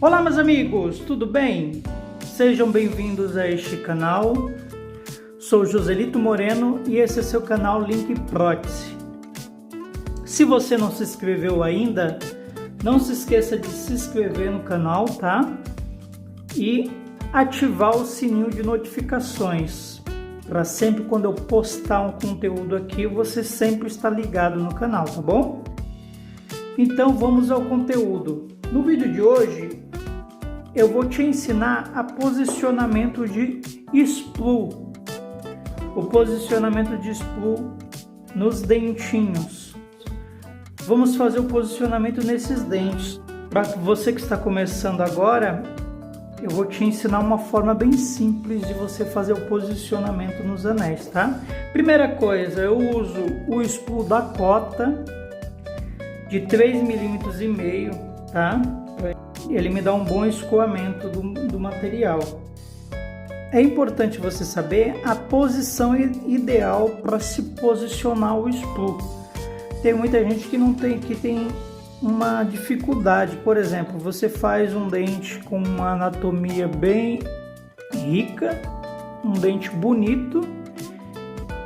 Olá meus amigos, tudo bem? Sejam bem-vindos a este canal. Sou Joselito Moreno e esse é seu canal Link Prótese. Se você não se inscreveu ainda, não se esqueça de se inscrever no canal, tá? E ativar o sininho de notificações, para sempre quando eu postar um conteúdo aqui, você sempre está ligado no canal, tá bom? Então vamos ao conteúdo. No vídeo de hoje, eu vou te ensinar a posicionamento de spool. O posicionamento de spool nos dentinhos. Vamos fazer o posicionamento nesses dentes. Para você que está começando agora, eu vou te ensinar uma forma bem simples de você fazer o posicionamento nos anéis, tá? Primeira coisa, eu uso o spool da Cota de 3,5 mm, tá? Ele me dá um bom escoamento do material. É importante você saber a posição ideal para se posicionar o spool. Tem muita gente que tem uma dificuldade. Por exemplo, você faz um dente com uma anatomia bem rica, um dente bonito,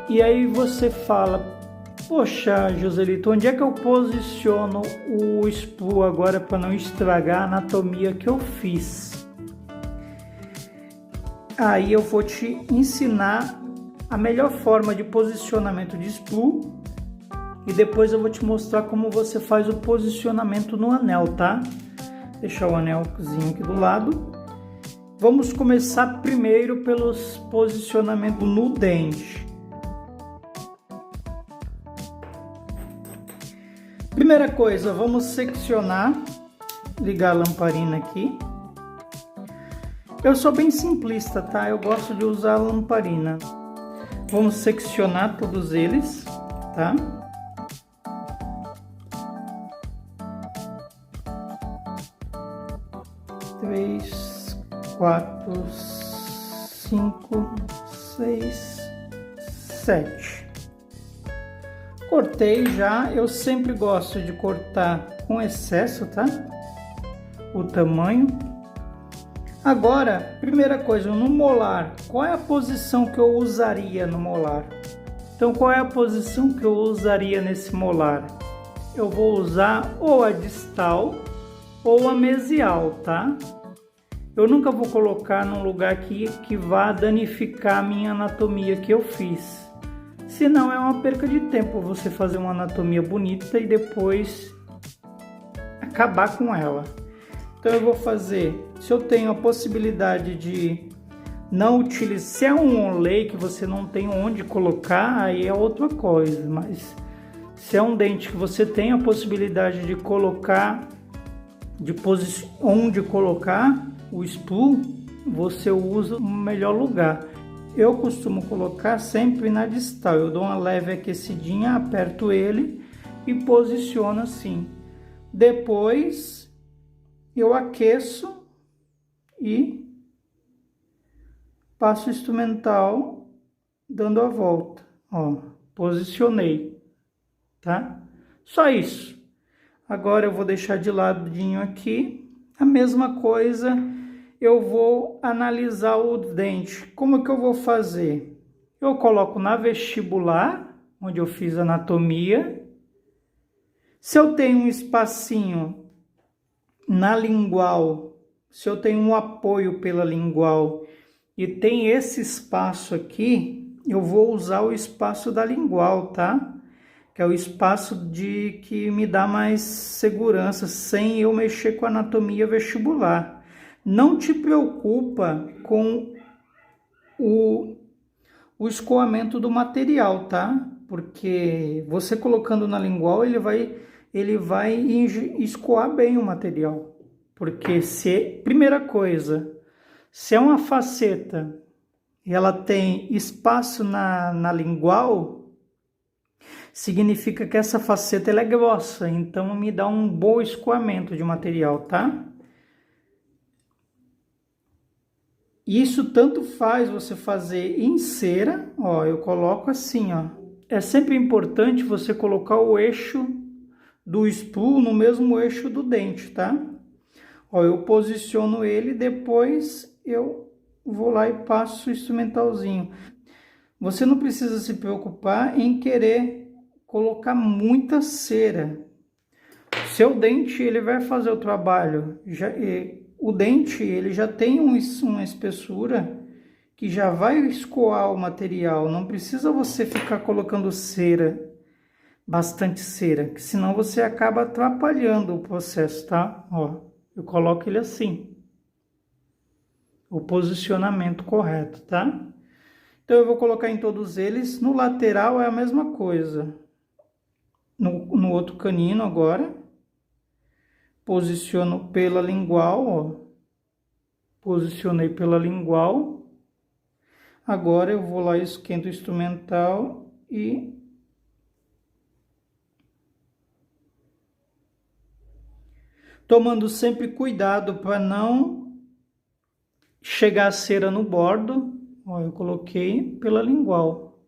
e aí você fala: poxa, Joselito, onde é que eu posiciono o spool agora para não estragar a anatomia que eu fiz? Aí eu vou te ensinar a melhor forma de posicionamento de spool e depois eu vou te mostrar como você faz o posicionamento no anel, tá? Deixar o anelzinho aqui do lado. Vamos começar primeiro pelos posicionamentos no dente. Primeira coisa, vamos seccionar, ligar a lamparina aqui. Eu sou bem simplista, tá? Eu gosto de usar a lamparina. Vamos seccionar todos eles, tá? Três, 4, 5, 6, 7. Cortei já. Eu sempre gosto de cortar com excesso, tá? O tamanho. Agora, primeira coisa, no molar, qual é a posição que eu usaria no molar? Então, qual é a posição que eu usaria nesse molar? Eu vou usar ou a distal ou a mesial, tá? Eu nunca vou colocar num lugar que vá danificar a minha anatomia que eu fiz. Senão é uma perca de tempo você fazer uma anatomia bonita e depois acabar com ela. Então eu vou fazer, se eu tenho a possibilidade de não utilizar, se é um onlay que você não tem onde colocar, aí é outra coisa, mas se é um dente que você tem a possibilidade de colocar, onde colocar o spool, você usa no melhor lugar. Eu costumo colocar sempre na distal. Eu dou uma leve aquecidinha, aperto ele e posiciono assim. Depois eu aqueço e passo o instrumental dando a volta. Ó, posicionei, tá? Só isso. Agora eu vou deixar de ladinho aqui. A mesma coisa, eu vou analisar o dente. Como que eu vou fazer? Eu coloco na vestibular, onde eu fiz a anatomia. Se eu tenho um espacinho na lingual, se eu tenho um apoio pela lingual e tem esse espaço aqui, eu vou usar o espaço da lingual, tá? Que é o espaço que me dá mais segurança sem eu mexer com a anatomia vestibular. Não te preocupa com o escoamento do material, tá? Porque você colocando na lingual, ele vai escoar bem o material. Porque primeira coisa, se é uma faceta e ela tem espaço na lingual, significa que essa faceta ela é grossa, então me dá um bom escoamento de material, tá? Isso tanto faz você fazer em cera, ó, eu coloco assim, ó. É sempre importante você colocar o eixo do spool no mesmo eixo do dente, tá? Ó, eu posiciono ele, depois eu vou lá e passo o instrumentalzinho. Você não precisa se preocupar em querer colocar muita cera. Seu dente, ele vai fazer o trabalho. O dente, ele já tem uma espessura que já vai escoar o material. Não precisa você ficar colocando cera, bastante cera, que senão você acaba atrapalhando o processo, tá? Ó, eu coloco ele assim. O posicionamento correto, tá? Então eu vou colocar em todos eles. No lateral é a mesma coisa. No outro canino agora. Posiciono pela lingual, ó. Posicionei pela lingual. Agora eu vou lá e esquento o instrumental e tomando sempre cuidado para não chegar a cera no bordo. Ó, eu coloquei pela lingual.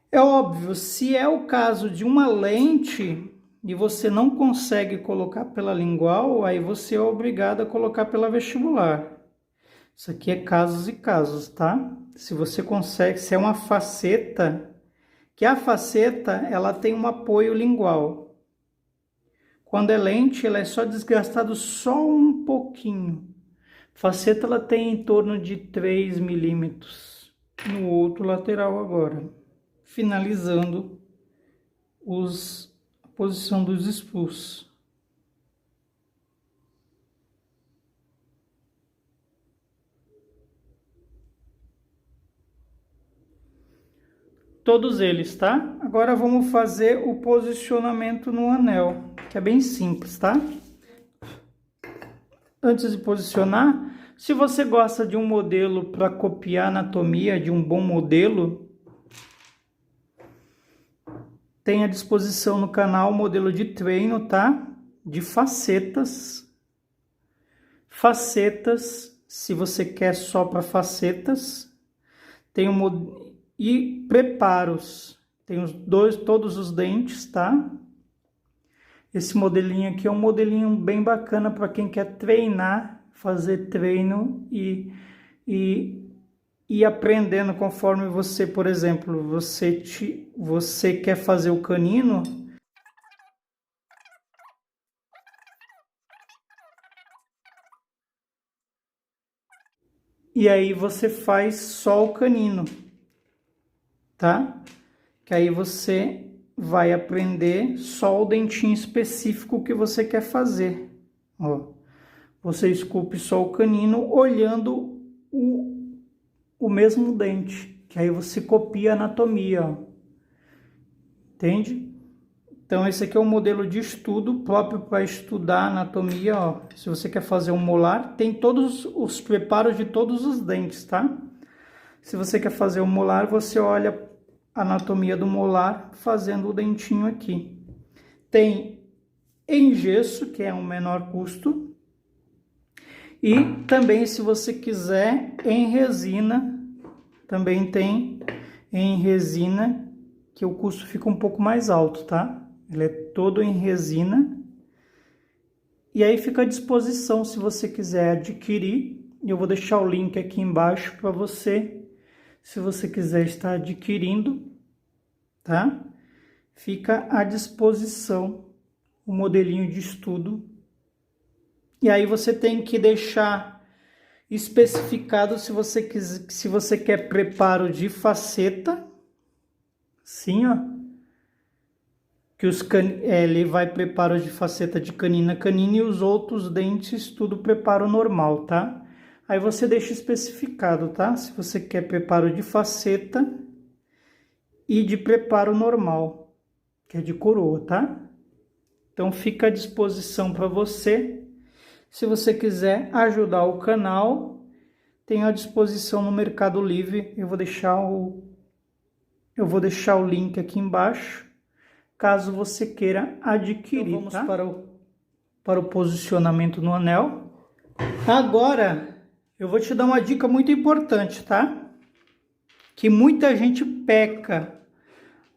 É óbvio, se é o caso de uma lente e você não consegue colocar pela lingual, aí você é obrigado a colocar pela vestibular. Isso aqui é casos e casos, tá? Se você consegue, se é uma faceta, que a faceta, ela tem um apoio lingual. Quando é lente, ela é só desgastado só um pouquinho. Faceta, ela tem em torno de 3 milímetros. No outro lateral agora. Finalizando a posição dos espus. Todos eles, tá? Agora vamos fazer o posicionamento no anel, que é bem simples, tá? Antes de posicionar, se você gosta de um modelo para copiar a anatomia de um bom modelo, tem à disposição no canal o modelo de treino, tá? De facetas. Facetas, se você quer só para facetas, tem e preparos, tem todos os dentes, tá? Esse modelinho aqui é um modelinho bem bacana para quem quer treinar, fazer treino e aprendendo conforme você, por exemplo, você quer fazer o canino. E aí você faz só o canino, tá? Que aí você vai aprender só o dentinho específico que você quer fazer. Ó, você esculpe só o canino olhando o mesmo dente, que aí você copia a anatomia, ó. Entende? Então esse aqui é um modelo de estudo próprio para estudar anatomia, ó. Se você quer fazer um molar, tem todos os preparos de todos os dentes, tá? Se você quer fazer um molar, você olha a anatomia do molar fazendo o dentinho aqui. Tem em gesso, que é um menor custo, e também, se você quiser, em resina, também tem em resina, que o custo fica um pouco mais alto, tá? Ele é todo em resina. E aí fica à disposição se você quiser adquirir. Eu vou deixar o link aqui embaixo para você, se você quiser estar adquirindo, tá? Fica à disposição o modelinho de estudo. E aí você tem que deixar especificado se você quer preparo de faceta, sim, ó. Que ele vai preparo de faceta de canina a canina e os outros dentes tudo preparo normal, tá? Aí você deixa especificado, tá? Se você quer preparo de faceta e de preparo normal, que é de coroa, tá? Então fica à disposição para você. Se você quiser ajudar o canal, tem à disposição no Mercado Livre. Eu vou deixar o link aqui embaixo, caso você queira adquirir. Então vamos, tá? para o posicionamento no anel. Agora, eu vou te dar uma dica muito importante, tá? Que muita gente peca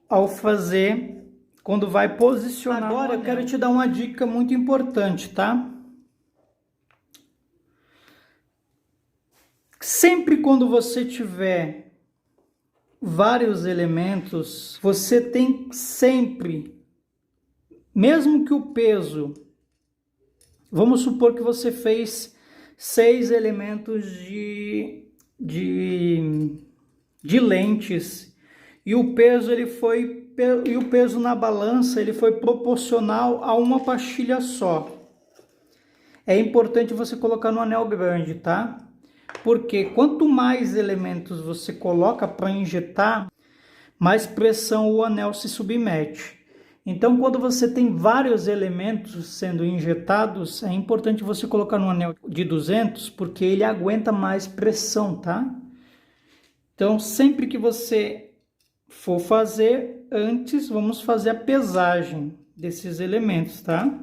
ao fazer quando vai posicionar. Agora eu quero te dar uma dica muito importante, tá? Sempre quando você tiver vários elementos, você tem sempre, mesmo que o peso, vamos supor que você fez 6 elementos de lentes e o peso na balança ele foi proporcional a uma pastilha só. É importante você colocar no anel grande, tá? Porque quanto mais elementos você coloca para injetar, mais pressão o anel se submete. Então, quando você tem vários elementos sendo injetados, é importante você colocar no anel de 200, porque ele aguenta mais pressão, tá? Então, sempre que você for fazer, antes vamos fazer a pesagem desses elementos, tá?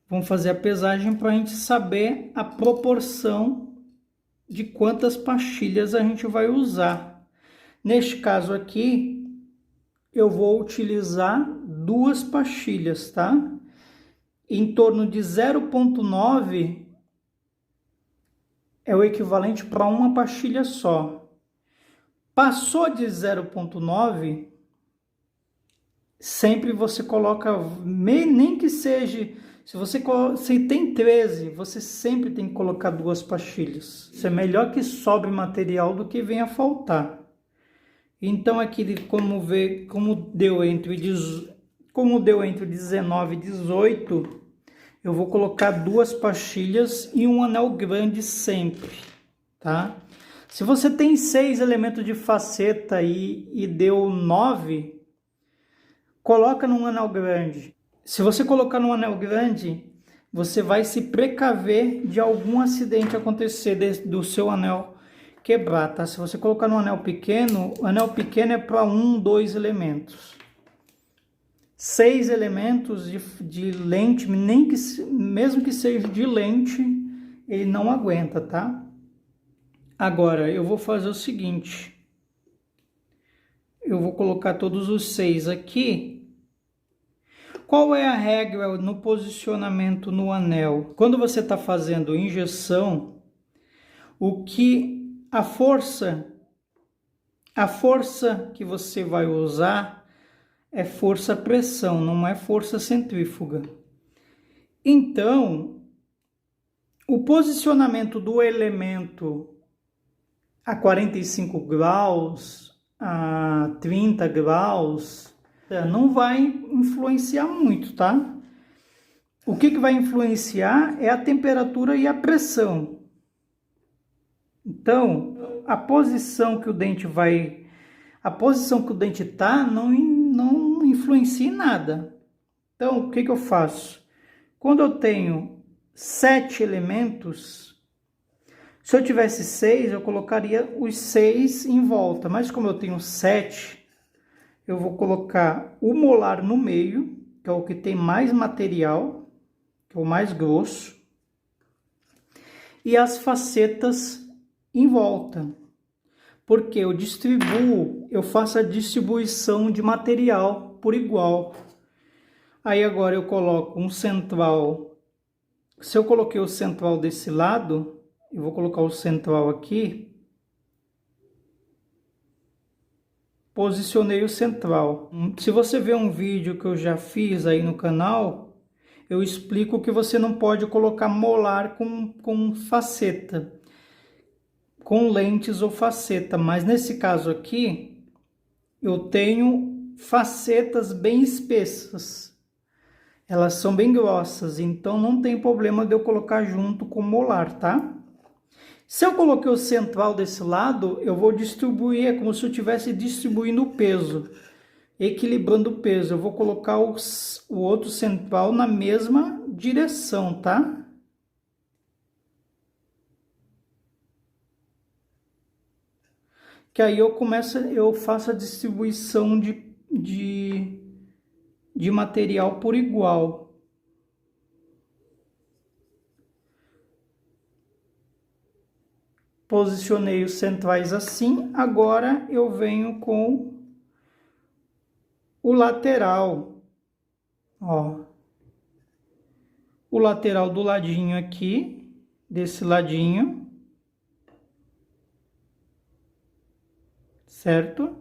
Vamos fazer a pesagem para a gente saber a proporção de quantas pastilhas a gente vai usar. Neste caso aqui, eu vou utilizar 2 pastilhas, tá? Em torno de 0,9 é o equivalente para uma pastilha só. Passou de 0,9, sempre você coloca, nem que seja, se tem 13, você sempre tem que colocar 2 pastilhas. Isso é melhor que sobre material do que venha a faltar. Então aqui, como deu entre 19 e 18, eu vou colocar 2 pastilhas e um anel grande sempre, tá? Se você tem 6 elementos de faceta e deu 9, coloca num anel grande. Se você colocar num anel grande, você vai se precaver de algum acidente acontecer do seu anel quebrar, tá? Se você colocar no anel pequeno, o anel pequeno é para 1, 2 elementos. 6 elementos de lente, mesmo que seja de lente, ele não aguenta, tá? Agora, eu vou fazer o seguinte. Eu vou colocar todos os 6 aqui. Qual é a regra no posicionamento no anel? Quando você está fazendo injeção, a força que você vai usar é força-pressão, não é força centrífuga. Então, o posicionamento do elemento a 45 graus, a 30 graus, não vai influenciar muito, tá? O que vai influenciar é a temperatura e a pressão. Então, a posição que o dente tá não influencia em nada. Então, o que eu faço? Quando eu tenho 7 elementos, se eu tivesse 6, eu colocaria os 6 em volta, mas como eu tenho 7, eu vou colocar o molar no meio, que é o que tem mais material, que é o mais grosso, e as facetas em volta, porque eu faço a distribuição de material por igual. Aí agora eu coloco um central. Se eu coloquei o central desse lado, eu vou colocar o central aqui. Posicionei o central. Se você ver um vídeo que eu já fiz aí no canal, eu explico que você não pode colocar molar com faceta, com lentes ou faceta, mas nesse caso aqui, eu tenho facetas bem espessas. Elas são bem grossas, então não tem problema de eu colocar junto com o molar, tá? Se eu coloquei o central desse lado, eu vou distribuir, é como se eu estivesse distribuindo o peso, equilibrando o peso. Eu vou colocar o outro central na mesma direção, tá? Que aí eu faço a distribuição de material por igual. Posicionei os centrais assim, agora eu venho com o lateral, ó. O lateral do ladinho aqui, desse ladinho, certo?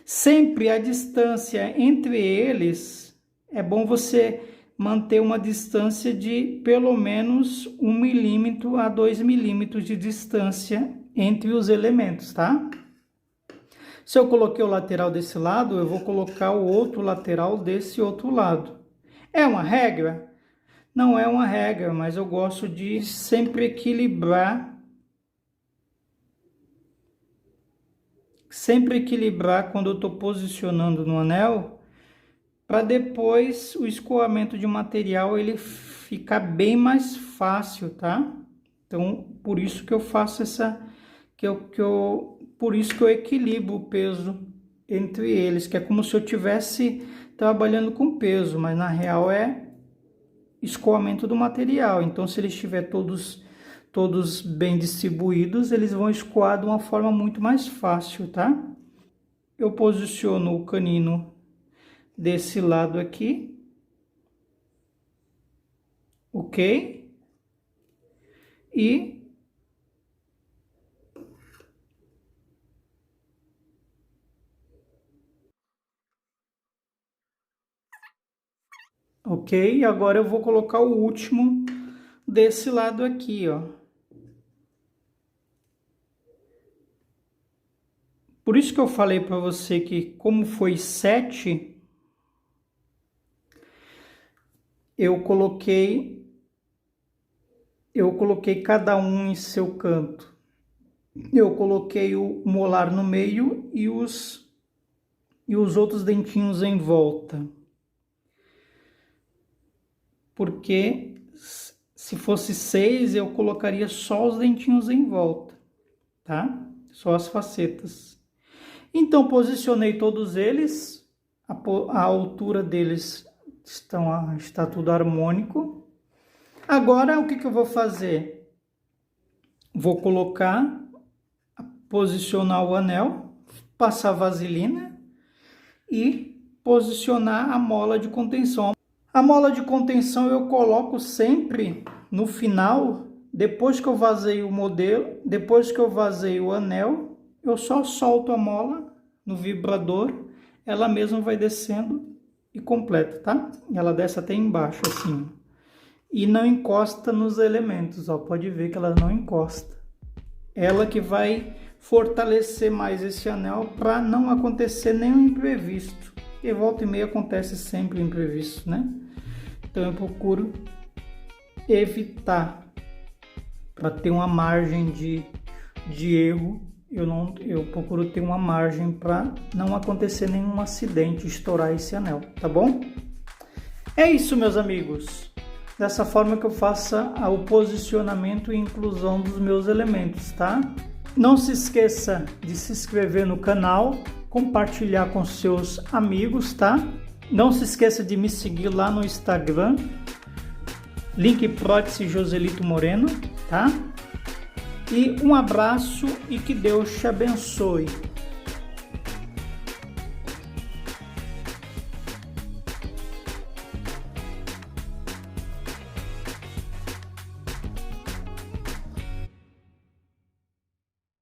Sempre a distância entre eles, é bom você manter uma distância de pelo menos 1 milímetro a 2 milímetros de distância entre os elementos, tá? Se eu coloquei o lateral desse lado, eu vou colocar o outro lateral desse outro lado. É uma regra? Não é uma regra, mas eu gosto de sempre equilibrar. Sempre equilibrar quando eu estou posicionando no anel, para depois o escoamento de material ele ficar bem mais fácil, tá? Então, por isso que eu faço por isso que eu equilibro o peso entre eles, que é como se eu estivesse trabalhando com peso, mas na real é escoamento do material. Então, se eles estiverem todos bem distribuídos, eles vão escoar de uma forma muito mais fácil, tá? Eu posiciono o canino desse lado aqui, ok? E ok, agora eu vou colocar o último desse lado aqui, ó. Por isso que eu falei para você que como foi 7, eu coloquei cada um em seu canto. Eu coloquei o molar no meio e os outros dentinhos em volta. Porque se fosse 6, eu colocaria só os dentinhos em volta, tá? Só as facetas. Então, posicionei todos eles, a altura deles está tudo harmônico. Agora, o que eu vou fazer? Vou posicionar o anel, passar vaselina e posicionar a mola de contenção. A mola de contenção eu coloco sempre no final, depois que eu vazei o modelo, depois que eu vazei o anel, eu só solto a mola no vibrador, ela mesma vai descendo e completa, tá? Ela desce até embaixo, assim. E não encosta nos elementos, ó. Pode ver que ela não encosta. Ela que vai fortalecer mais esse anel para não acontecer nenhum imprevisto. E volta e meia acontece sempre imprevisto, né? Então eu procuro evitar, para ter uma margem de erro. Eu procuro ter uma margem para não acontecer nenhum acidente, estourar esse anel, tá bom? É isso, meus amigos. Dessa forma que eu faça o posicionamento e inclusão dos meus elementos, tá? Não se esqueça de se inscrever no canal, compartilhar com seus amigos, tá? Não se esqueça de me seguir lá no Instagram, link prótese Joselito Moreno, tá? E um abraço e que Deus te abençoe.